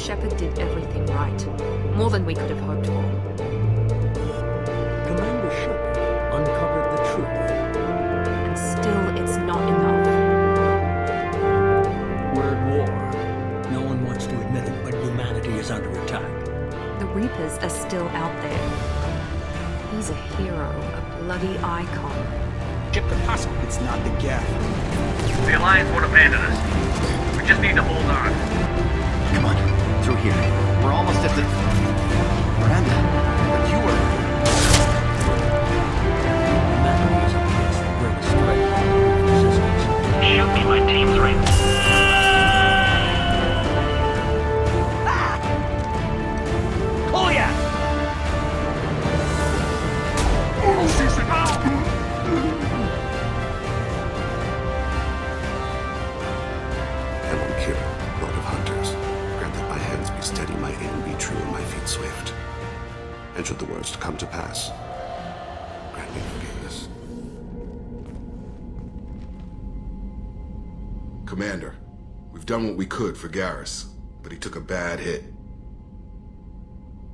Shepard did everything right. More than we could have hoped for. Commander Shepard uncovered the truth. And still, it's not enough. We're at war. No one wants to admit it, but humanity is under attack. The Reapers are still out there. He's a hero, a bloody icon. Ship the puzzle. It's not the gap. The Alliance won't abandon us. We just need to hold on. Come on, through here. We're almost at the... Miranda, but you were... Humanity is up against the greatest threat to resistance. Shoot me, my team's ready. Kolya! I'm on Kira, Lord of Hunters. Grant that my hands be steady, my aim be true, and my feet swift. And should the worst come to pass, grant me forgiveness. Commander, we've done what we could for Garrus, but he took a bad hit.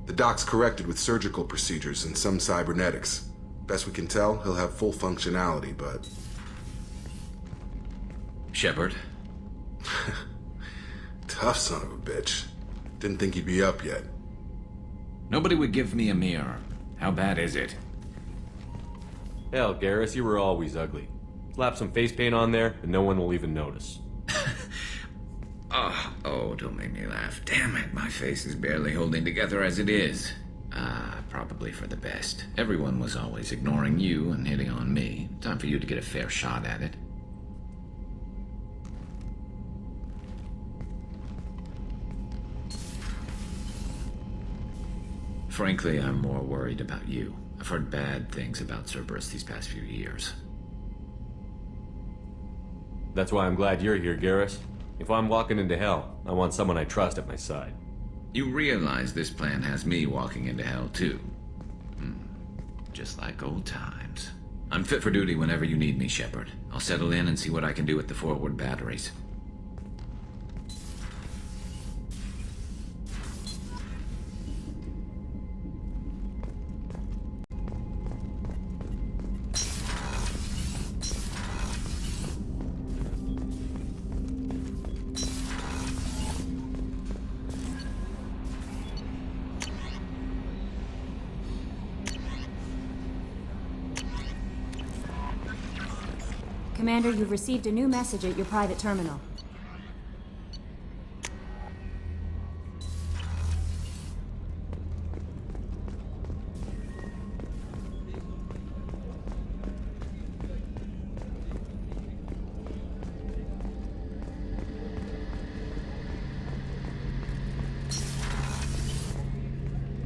The doc's corrected with surgical procedures and some cybernetics. Best we can tell, he'll have full functionality, but... Shepard? Tough son of a bitch. Didn't think he'd be up yet. Nobody would give me a mirror. How bad is it? Hell, Garrus, you were always ugly. Slap some face paint on there, and no one will even notice. Oh, don't make me laugh. Damn it, my face is barely holding together as it is. Probably for the best. Everyone was always ignoring you and hitting on me. Time for you to get a fair shot at it. Frankly, I'm more worried about you. I've heard bad things about Cerberus these past few years. That's why I'm glad you're here, Garrus. If I'm walking into hell, I want someone I trust at my side. You realize this plan has me walking into hell, too. Just like old times. I'm fit for duty whenever you need me, Shepard. I'll settle in and see what I can do with the forward batteries. Commander, you've received a new message at your private terminal.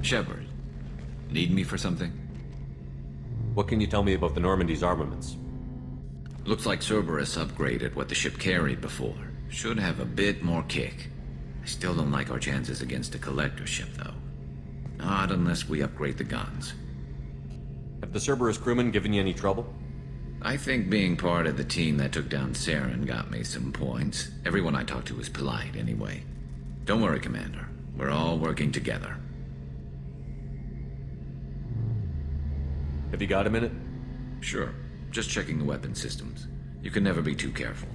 Shepard, need me for something? What can you tell me about the Normandy's armaments? Looks like Cerberus upgraded what the ship carried before. Should have a bit more kick. I still don't like our chances against a collector ship, though. Not unless we upgrade the guns. Have the Cerberus crewmen given you any trouble? I think being part of the team that took down Saren got me some points. Everyone I talked to was polite, anyway. Don't worry, Commander. We're all working together. Have you got a minute? Sure. Just checking the weapon systems. You can never be too careful.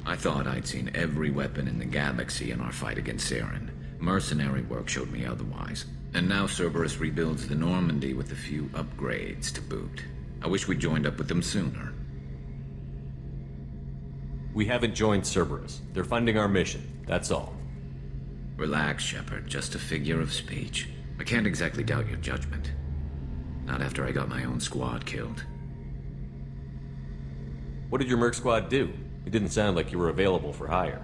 I thought I'd seen every weapon in the galaxy in our fight against Saren. Mercenary work showed me otherwise. And now Cerberus rebuilds the Normandy with a few upgrades to boot. I wish we'd joined up with them sooner. We haven't joined Cerberus. They're funding our mission, that's all. Relax, Shepard. Just a figure of speech. I can't exactly doubt your judgment. Not after I got my own squad killed. What did your merc squad do? It didn't sound like you were available for hire.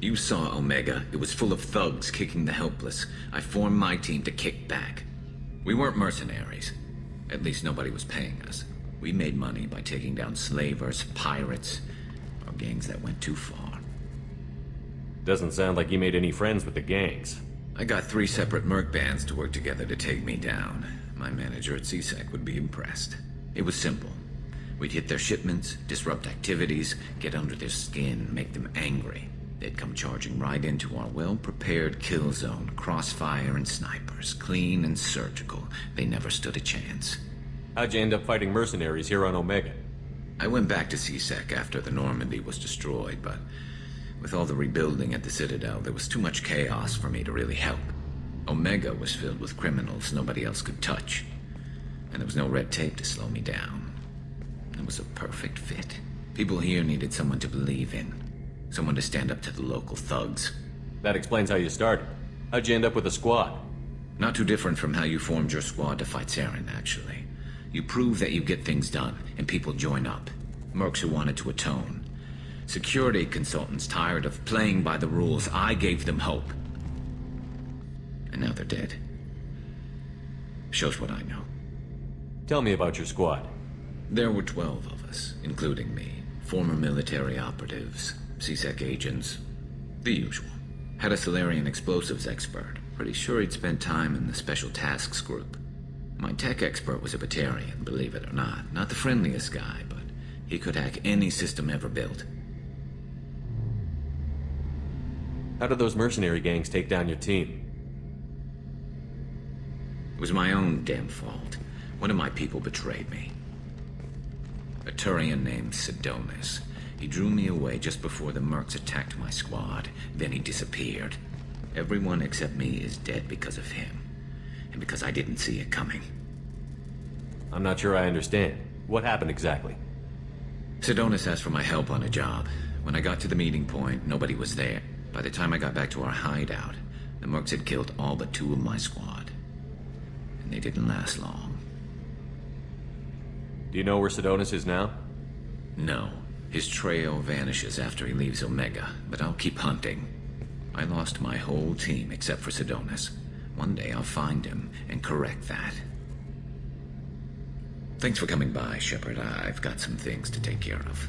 You saw Omega. It was full of thugs kicking the helpless. I formed my team to kick back. We weren't mercenaries. At least nobody was paying us. We made money by taking down slavers, pirates, or gangs that went too far. Doesn't sound like you made any friends with the gangs. I got 3 separate merc bands to work together to take me down. My manager at CSEC would be impressed. It was simple. We'd hit their shipments, disrupt activities, get under their skin, make them angry. They'd come charging right into our well-prepared kill zone, crossfire and snipers, clean and surgical. They never stood a chance. How'd you end up fighting mercenaries here on Omega? I went back to C-Sec after the Normandy was destroyed, but with all the rebuilding at the Citadel, there was too much chaos for me to really help. Omega was filled with criminals nobody else could touch, and there was no red tape to slow me down. It was a perfect fit. People here needed someone to believe in, someone to stand up to the local thugs. That explains how you started. How'd you end up with a squad? Not too different from how you formed your squad to fight Saren, actually. You prove that you get things done, and people join up. Mercs who wanted to atone. Security consultants tired of playing by the rules. I gave them hope. And now they're dead. Shows what I know. Tell me about your squad. There were 12 of us, including me. Former military operatives, C-Sec agents, the usual. Had a Salarian explosives expert. Pretty sure he'd spent time in the Special Tasks Group. My tech expert was a Batarian, believe it or not. Not the friendliest guy, but he could hack any system ever built. How did those mercenary gangs take down your team? It was my own damn fault. One of my people betrayed me. A Turian named Sidonis. He drew me away just before the Mercs attacked my squad. Then he disappeared. Everyone except me is dead because of him. And because I didn't see it coming. I'm not sure I understand. What happened exactly? Sidonis asked for my help on a job. When I got to the meeting point, nobody was there. By the time I got back to our hideout, the Mercs had killed all but 2 of my squad. And they didn't last long. Do you know where Sidonis is now? No. His trail vanishes after he leaves Omega, but I'll keep hunting. I lost my whole team except for Sidonis. One day I'll find him and correct that. Thanks for coming by, Shepard. I've got some things to take care of.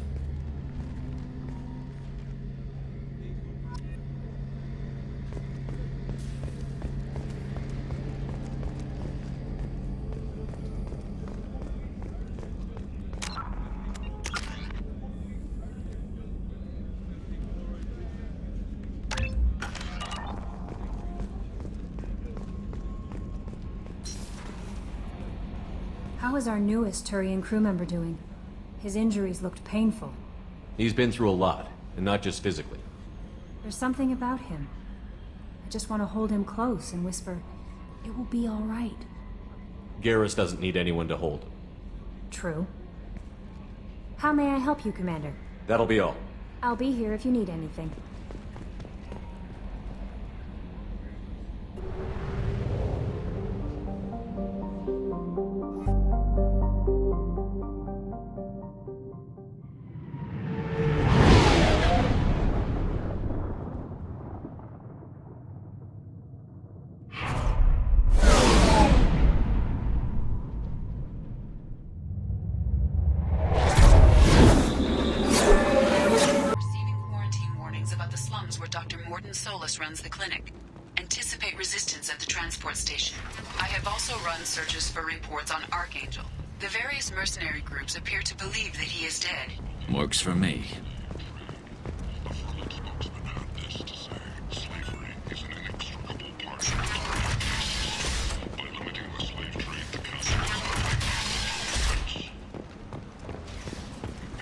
How is our newest Turian crew member doing? His injuries looked painful. He's been through a lot, and not just physically. There's something about him. I just want to hold him close and whisper, "It will be all right." Garrus doesn't need anyone to hold him. True. How may I help you, Commander? That'll be all. I'll be here if you need anything. Runs the clinic. Anticipate resistance at the transport station. I have also run searches for reports on Archangel. The various mercenary groups appear to believe that he is dead. Works for me.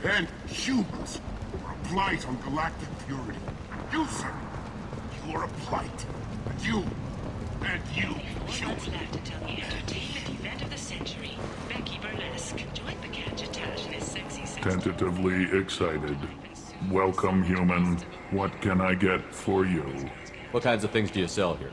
And humans are a blight on galactic purity. You, sir, you are a blight. And you, What's left until the entertainment event of the century? Becky Burlesque joined the Catch-a-Tash in his sexy Tentatively excited. Welcome, human. What can I get for you? What kinds of things do you sell here?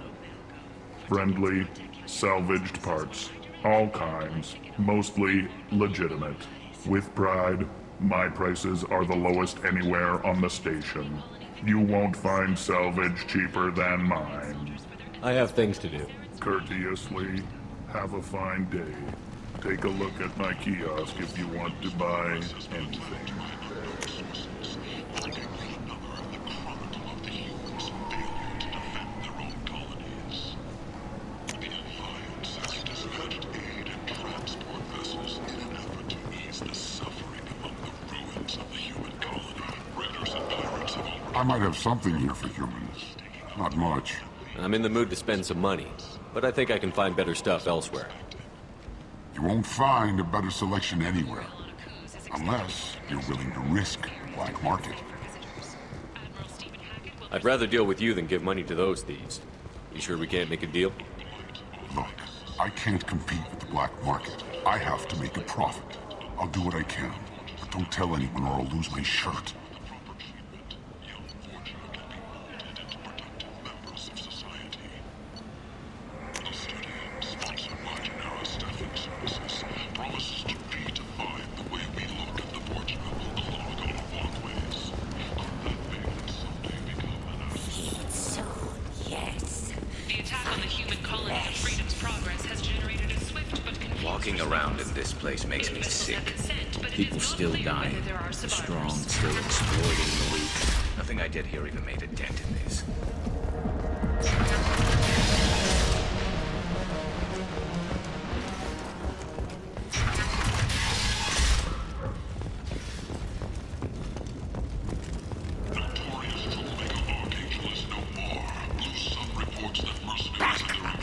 Friendly, salvaged parts. All kinds. Mostly legitimate. With pride, my prices are the lowest anywhere on the station. You won't find salvage cheaper than mine. I have things to do. Courteously, have a fine day. Take a look at my kiosk if you want to buy anything. I might have something here for humans. Not much. I'm in the mood to spend some money, but I think I can find better stuff elsewhere. You won't find a better selection anywhere. Unless you're willing to risk the black market. I'd rather deal with you than give money to those thieves. You sure we can't make a deal? Look, I can't compete with the black market. I have to make a profit. I'll do what I can, but don't tell anyone or I'll lose my shirt. Walking around in this place makes me sick. People still dying. The strong still exploiting the weak. Nothing I did here even made a dent in this.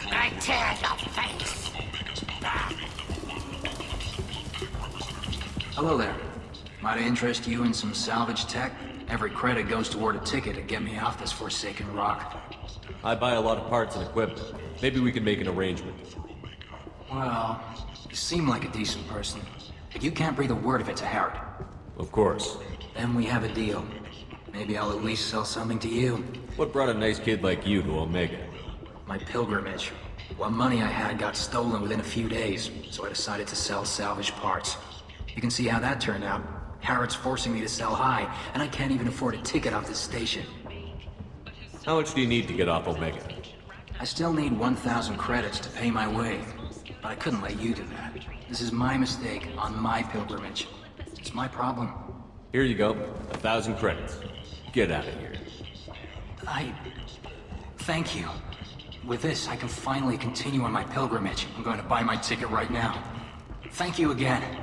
I tear your face! Hello there. Might I interest you in some salvage tech? Every credit goes toward a ticket to get me off this forsaken rock. I buy a lot of parts and equipment. Maybe we can make an arrangement. Well, you seem like a decent person, but you can't breathe a word of it to Harrod. Of course. Then we have a deal. Maybe I'll at least sell something to you. What brought a nice kid like you to Omega? My pilgrimage. What money I had got stolen within a few days, so I decided to sell salvage parts. You can see how that turned out. Harrod's forcing me to sell high, and I can't even afford a ticket off this station. How much do you need to get off Omega? I still need 1,000 credits to pay my way, but I couldn't let you do that. This is my mistake on my pilgrimage. It's my problem. Here you go. 1,000 credits. Get out of here. Thank you. With this, I can finally continue on my pilgrimage. I'm going to buy my ticket right now. Thank you again.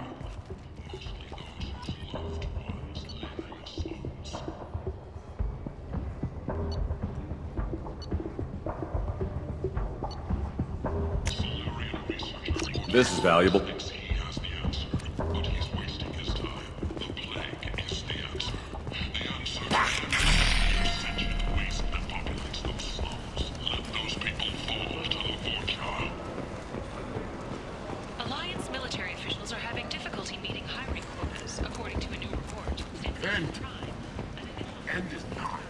This is valuable. Alliance military officials are having difficulty meeting hiring quotas, according to a new report. End is not.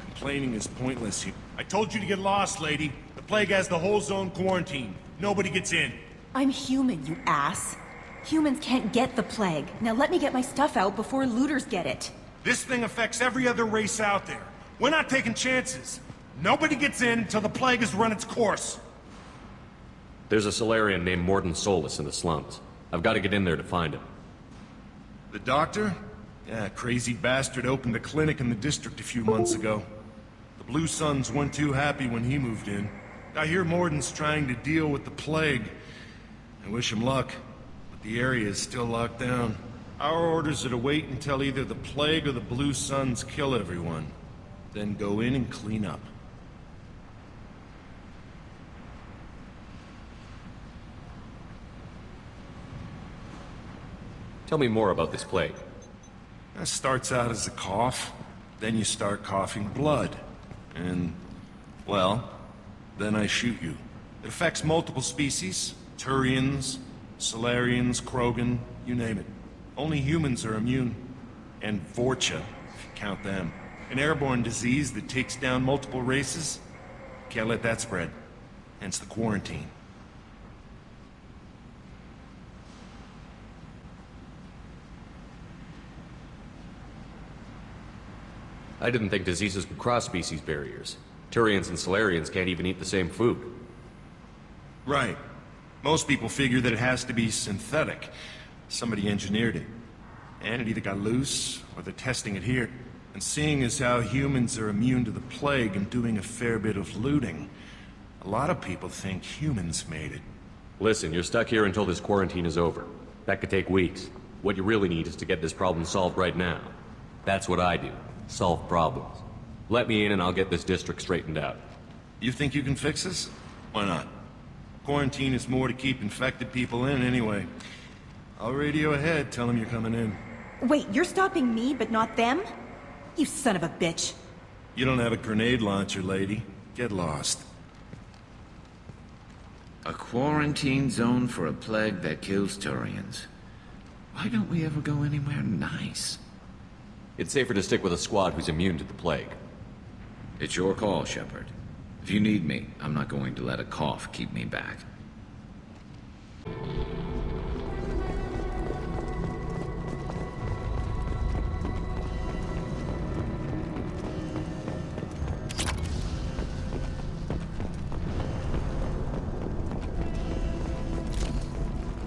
Complaining is pointless. I told you to get lost, lady. The plague has the whole zone quarantined. Nobody gets in. I'm human, you ass. Humans can't get the plague. Now let me get my stuff out before looters get it. This thing affects every other race out there. We're not taking chances. Nobody gets in until the plague has run its course. There's a Solarian named Mordin Solus in the slums. I've got to get in there to find him. The doctor? Yeah, crazy bastard opened a clinic in the district a few months ago. The Blue Suns weren't too happy when he moved in. I hear Mordin's trying to deal with the plague. I wish him luck, but the area is still locked down. Our orders are to wait until either the plague or the Blue Suns kill everyone. Then go in and clean up. Tell me more about this plague. That starts out as a cough, then you start coughing blood. And, well, then I shoot you. It affects multiple species. Turians, Solarians, Krogan, you name it. Only humans are immune. And Vorcha, if you count them. An airborne disease that takes down multiple races. Can't let that spread. Hence the quarantine. I didn't think diseases could cross species barriers. Turians and Solarians can't even eat the same food. Right. Most people figure that it has to be synthetic. Somebody engineered it. And it either got loose, or they're testing it here. And seeing as how humans are immune to the plague and doing a fair bit of looting, a lot of people think humans made it. Listen, you're stuck here until this quarantine is over. That could take weeks. What you really need is to get this problem solved right now. That's what I do. Solve problems. Let me in and I'll get this district straightened out. You think you can fix this? Why not? Quarantine is more to keep infected people in anyway. I'll radio ahead, tell them you're coming in. Wait, you're stopping me, but not them? You son of a bitch. You don't have a grenade launcher, lady. Get lost. A quarantine zone for a plague that kills Turians. Why don't we ever go anywhere nice? It's safer to stick with a squad who's immune to the plague. It's your call, Shepard. If you need me, I'm not going to let a cough keep me back.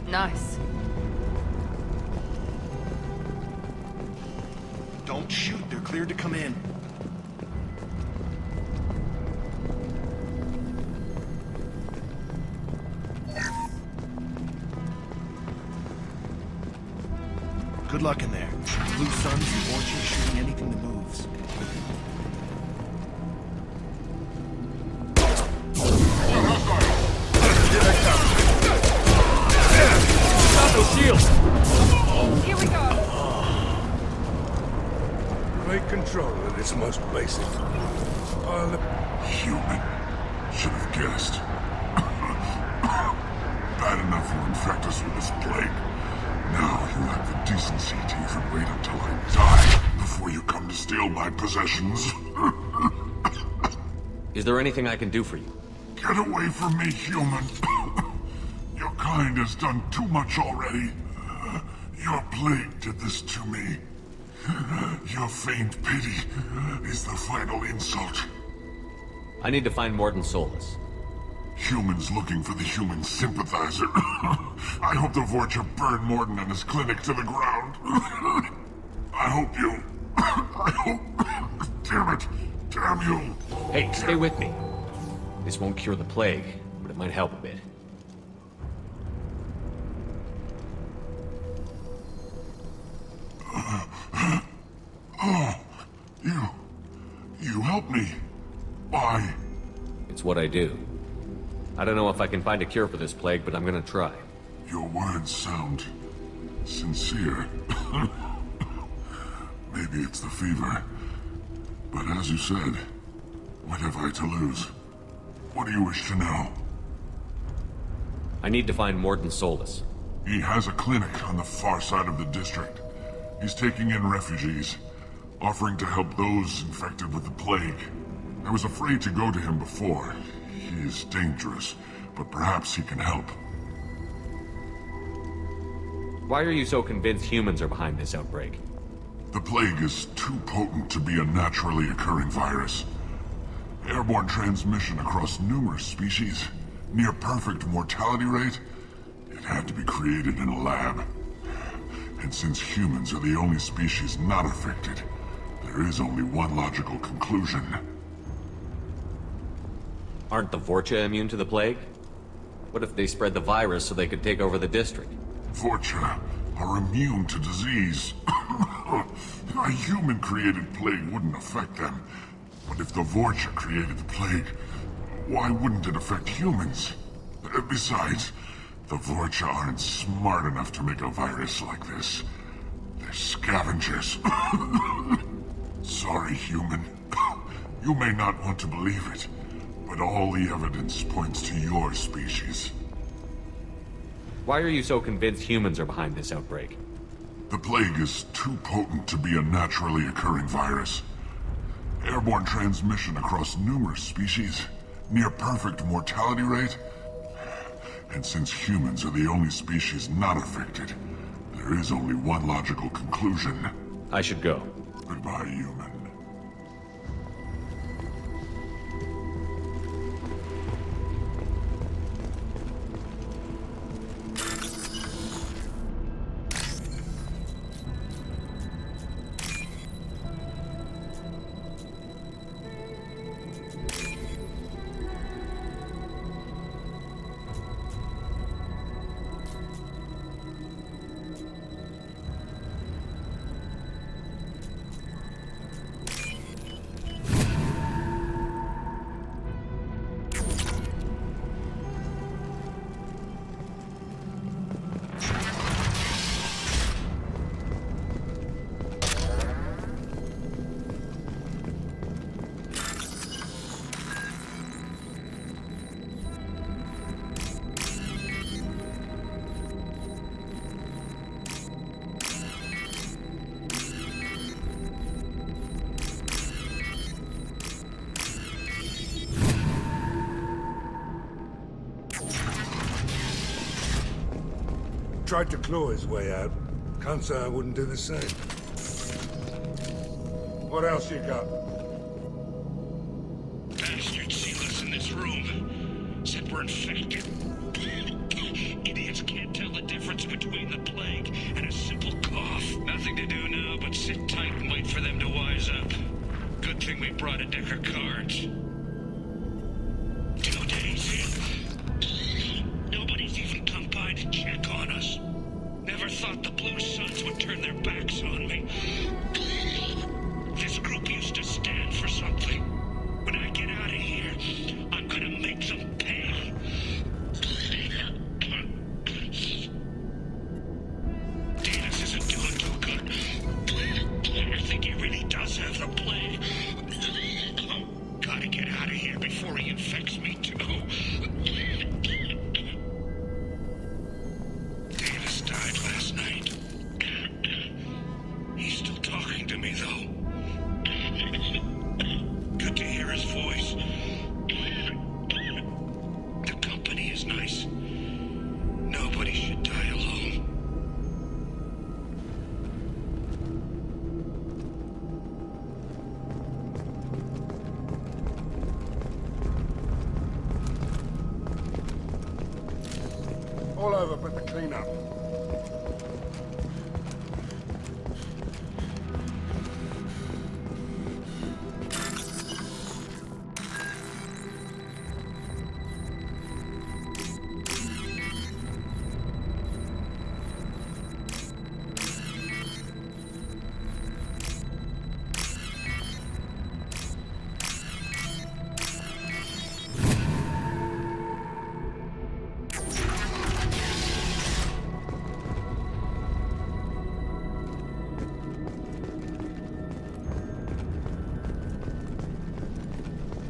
Nice. Don't shoot, they're cleared to come in. Good luck in there. Blue Suns and Orchard shooting anything that moves. Stop those shields! Here we go! Great control of this most basic. Human. Should have guessed. Bad enough you infect us with this plague. Now you have the decency to even wait until I die before you come to steal my possessions. Is there anything I can do for you? Get away from me, human. Your kind has done too much already. Your plague did this to me. Your feigned pity is the final insult. I need to find Morton Solus. Humans looking for the human sympathizer. I hope the Vorcha burn Morton and his clinic to the ground. I hope you... I hope... Damn it. Damn you. Hey, stay with me. This won't cure the plague, but it might help a bit. Oh, you helped me. Why? It's what I do. I don't know if I can find a cure for this plague, but I'm gonna try. Your words sound sincere. Maybe it's the fever. But as you said, what have I to lose? What do you wish to know? I need to find Morton Solus. He has a clinic on the far side of the district. He's taking in refugees, offering to help those infected with the plague. I was afraid to go to him before. He is dangerous, but perhaps he can help. Why are you so convinced humans are behind this outbreak? The plague is too potent to be a naturally occurring virus. Airborne transmission across numerous species, near perfect mortality rate. It had to be created in a lab. And since humans are the only species not affected, there is only one logical conclusion. Aren't the Vorcha immune to the plague? What if they spread the virus so they could take over the district? Vorcha are immune to disease. A human-created plague wouldn't affect them. But if the Vorcha created the plague, why wouldn't it affect humans? Besides, the Vorcha aren't smart enough to make a virus like this. They're scavengers. Sorry, human. You may not want to believe it, but all the evidence points to your species. Why are you so convinced humans are behind this outbreak? The plague is too potent to be a naturally occurring virus. Airborne transmission across numerous species, near perfect mortality rate. And since humans are the only species not affected, there is only one logical conclusion. I should go. Goodbye, human. tried to claw his way out. Can't say I wouldn't do the same. What else you got? Bastards sealed us in this room. Said we're infected. Idiots can't tell the difference between the plague and a simple cough. Nothing to do now but sit tight and wait for them to wise up. Good thing we brought a deck of cards. 2 days in. Nobody's even come by to check on us. Never thought the Blue Suns would turn their backs on me. This group used to stand for something. When I get out of here, I'm gonna make them pay. Danis isn't doing too good. I think he really does have the plague. Gotta get out of here before he infects me too. Danis died last night. He's still talking to me though. Good to hear his voice. The company is nice. Nobody should die alone. All over but the cleanup.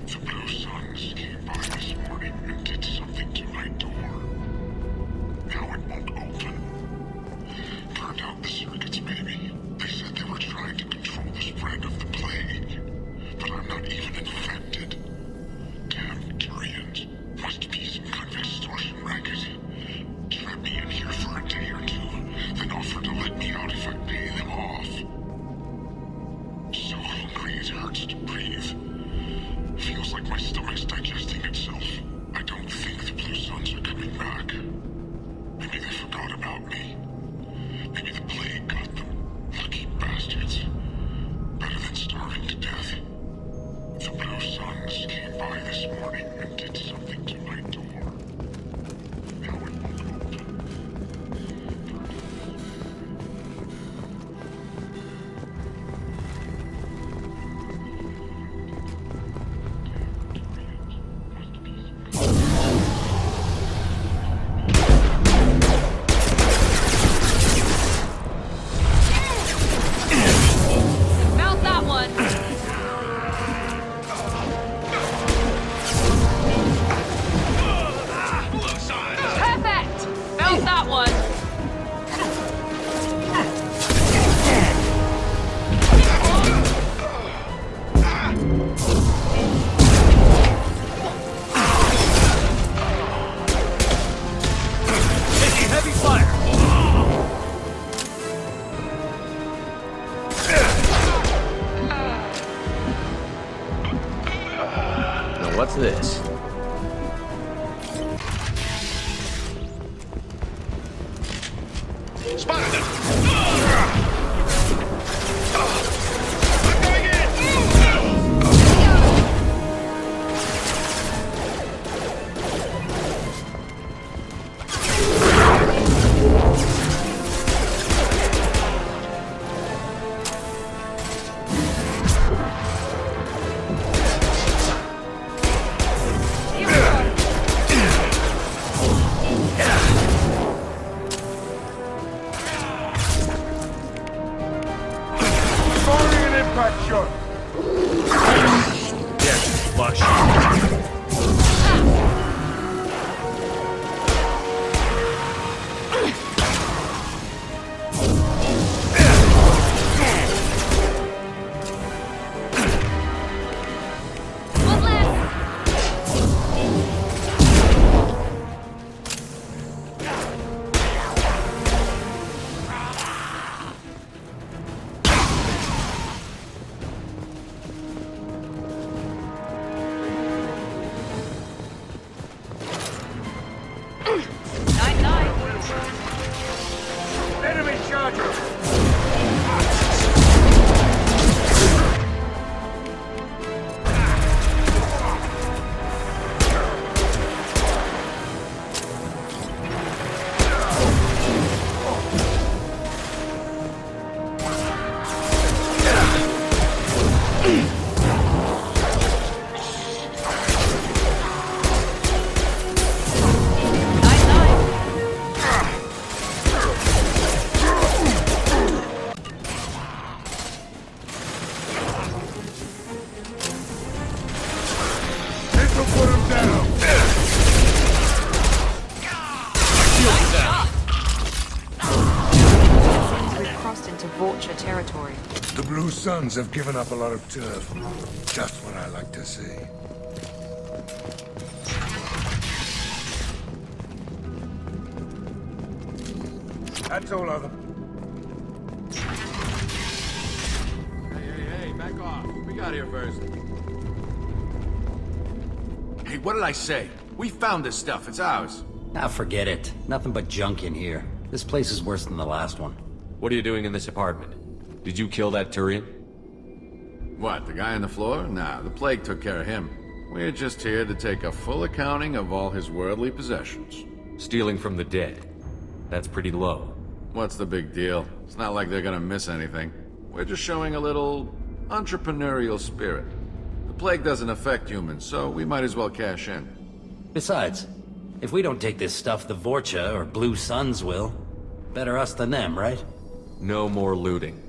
The Blue Suns came by this morning and did something to my door. Now it won't open. Turned out the circuits, maybe. They said they were trying to control the spread of the plague. But I'm not even infected. Damn Turians. Must be some kind of extortion racket. Trap me in here for a day or two, then offer to let me out if I pay them off. So hungry it hurts to breathe. Feels like my stomach's digesting itself. I don't think the Blue Suns are coming back. Maybe they forgot about me. Maybe the plague got them. Lucky bastards. Better than starving to death. The Blue Suns came by this morning and did something to my door. Now it won't open. Mount that one! Perfect! Mount that one! Taking heavy fire! Now what's this? Spotted them! I'm going in! Vorcha territory. The Blue Suns have given up a lot of turf. Just what I like to see. That's all of them. Hey, back off. What we got here first? Hey, what did I say? We found this stuff. It's ours. Now forget it. Nothing but junk in here. This place is worse than the last one. What are you doing in this apartment? Did you kill that Turian? What, the guy on the floor? Nah, the plague took care of him. We're just here to take a full accounting of all his worldly possessions. Stealing from the dead. That's pretty low. What's the big deal? It's not like they're gonna miss anything. We're just showing a little entrepreneurial spirit. The plague doesn't affect humans, so we might as well cash in. Besides, if we don't take this stuff, the Vorcha or Blue Suns will. Better us than them, right? No more looting.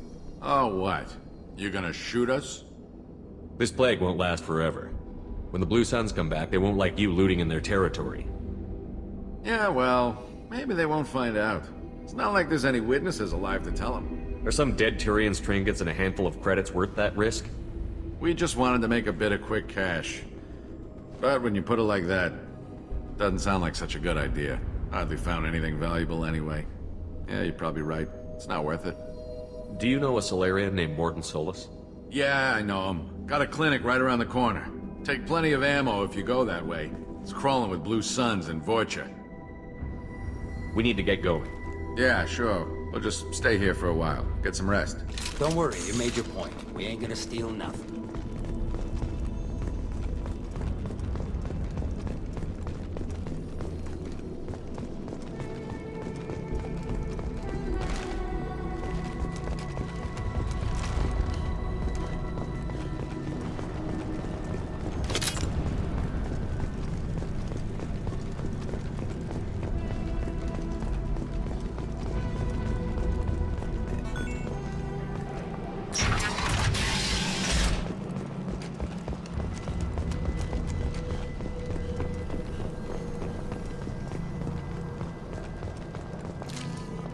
Oh, what? You gonna shoot us? This plague won't last forever. When the Blue Suns come back, they won't like you looting in their territory. Yeah, well, maybe they won't find out. It's not like there's any witnesses alive to tell them. Are some dead Turian's trinkets and a handful of credits worth that risk? We just wanted to make a bit of quick cash. But when you put it like that, doesn't sound like such a good idea. Hardly found anything valuable anyway. Yeah, you're probably right. It's not worth it. Do you know a Solarian named Mordin Solus? Yeah, I know him. Got a clinic right around the corner. Take plenty of ammo if you go that way. It's crawling with Blue Suns and Vorcha. We need to get going. Yeah, sure. We'll just stay here for a while. Get some rest. Don't worry, you made your point. We ain't gonna steal nothing.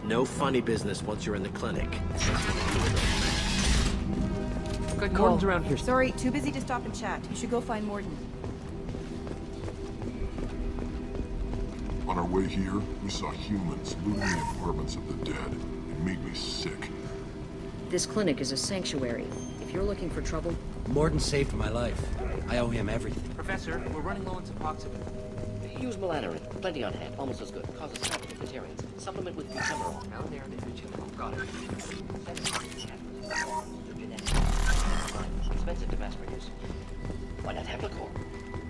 No funny business once you're in the clinic. Good call. Morton's around here. Sorry, too busy to stop and chat. You should go find Morton. On our way here, we saw humans looting the apartments of the dead. It made me sick. This clinic is a sanctuary. If you're looking for trouble... Morton saved my life. I owe him everything. Professor, we're running low on Suboxone. Use Melanorin. Plenty on hand. Almost as good. Causes stomach vegetarians. Supplement with butymerol. Now there and got it. Expensive to mass produce. Why not Heplicor?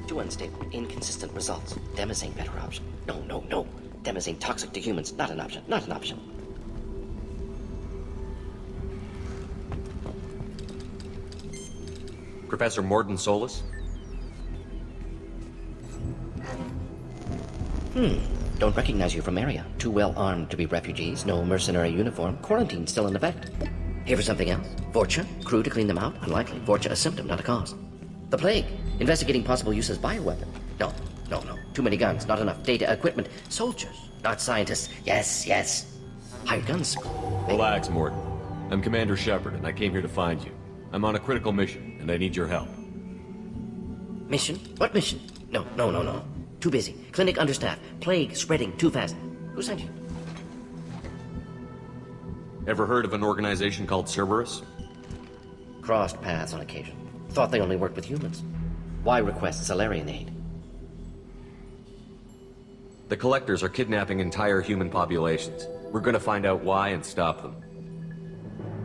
Too unstable. Inconsistent results. Demazine better option. No. Demazine toxic to humans. Not an option. Not an option. Professor Mordin Solus? Don't recognize you from area. Too well armed to be refugees. No mercenary uniform. Quarantine still in effect. Here for something else? Vorcha? Crew to clean them out? Unlikely. Vorcha a symptom, not a cause. The plague? Investigating possible use as bioweapon? No. Too many guns, not enough data, equipment. Soldiers, not scientists. Yes. Hired guns. Relax, Mordin. I'm Commander Shepard, and I came here to find you. I'm on a critical mission, and I need your help. Mission? What mission? No. Too busy. Clinic understaffed. Plague spreading too fast. Who sent you? Ever heard of an organization called Cerberus? Crossed paths on occasion. Thought they only worked with humans. Why request Solarian aid? The Collectors are kidnapping entire human populations. We're gonna find out why and stop them.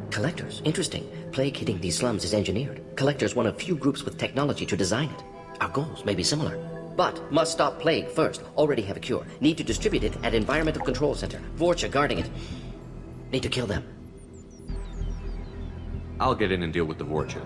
Collectors? Interesting. Plague hitting these slums is engineered. Collectors one of few groups with technology to design it. Our goals may be similar. But must stop plague first. Already have a cure. Need to distribute it at Environmental Control Center. Vorcha guarding it. Need to kill them. I'll get in and deal with the Vorcha.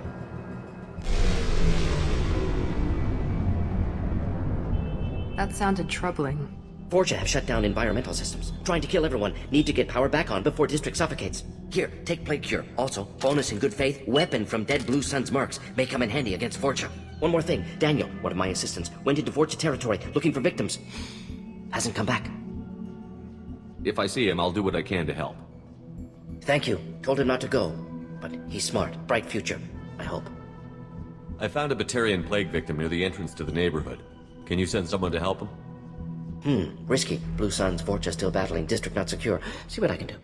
That sounded troubling. Vorcha have shut down environmental systems. Trying to kill everyone. Need to get power back on before district suffocates. Here, take plague cure. Also, bonus in good faith, weapon from dead Blue Sun's mercs. May come in handy against Vorcha. One more thing. Daniel, one of my assistants, went into Vorcha territory looking for victims. Hasn't come back. If I see him, I'll do what I can to help. Thank you. Told him not to go. But he's smart. Bright future, I hope. I found a Batarian plague victim near the entrance to the neighborhood. Can you send someone to help him? Risky. Blue Sun's Vorcha still battling. District not secure. See what I can do.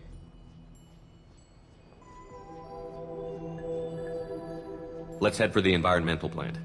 Let's head for the environmental plant.